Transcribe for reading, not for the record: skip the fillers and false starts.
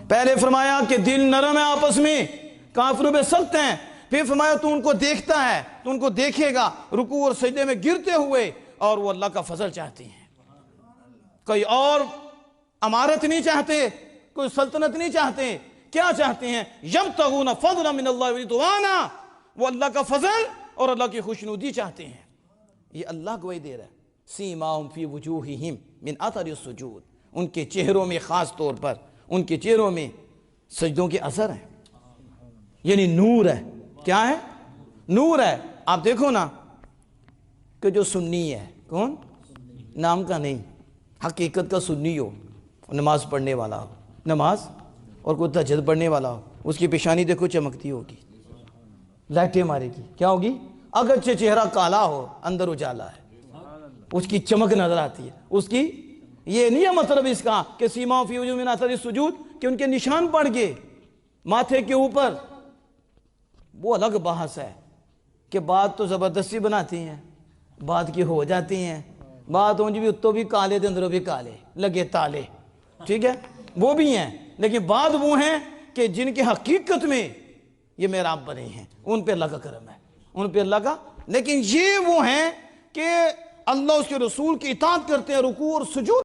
پہلے فرمایا کہ دل نرم ہے آپس میں، کافروں پہ سخت ہیں، پھر فرمایا تو ان کو دیکھتا ہے، تو ان کو دیکھے گا رکوع اور سجدے میں گرتے ہوئے، اور وہ اللہ کا فضل چاہتے ہیں، کوئی اور امارت نہیں چاہتے، کوئی سلطنت نہیں چاہتے، کیا چاہتے ہیں؟ یبتغون فضلا من اللہ ورضوانا، وہ اللہ کا فضل اور اللہ کی خوشنودی چاہتے ہیں۔ یہ اللہ گواہی دے رہا ہے، سیماہم فی وجوہہم من اثر السجود، ان کے چہروں میں خاص طور پر ان کے چہروں میں سجدوں کے اثر ہیں، یعنی نور ہے۔ کیا ہے؟ نور ہے۔ آپ دیکھو نا کہ جو سنی ہے، کون؟ نام کا نہیں، حقیقت کا سنی ہو، نماز پڑھنے والا ہو، نماز اور کوئی تہجد پڑھنے والا ہو، اس کی پیشانی دیکھو چمکتی ہوگی، لائٹیں مارے گی، کیا ہوگی؟ اگرچہ چہرہ کالا ہو اندر اجالا ہے، اس کی چمک نظر آتی ہے، اس کی یہ نہیں ہے مطلب اس کا کہ سیما فی وجوہ من اثر السجود کہ ان کے نشان پڑ گئے ماتھے کے اوپر، وہ الگ بحث ہے کہ بات تو زبردستی بناتی ہیں، بات کی ہو جاتی ہیں، بات اونج بھی اتو بھی کالے دے اندروں بھی کالے لگے تالے، ٹھیک ہے، وہ بھی ہیں، لیکن بعد وہ ہیں کہ جن کی حقیقت میں یہ محراب بنے ہیں، ان پہ اللہ کا کرم ہے، ان پہ اللہ کا، لیکن یہ وہ ہیں کہ اللہ اس کے رسول کی اطاعت کرتے ہیں، رکوع اور سجود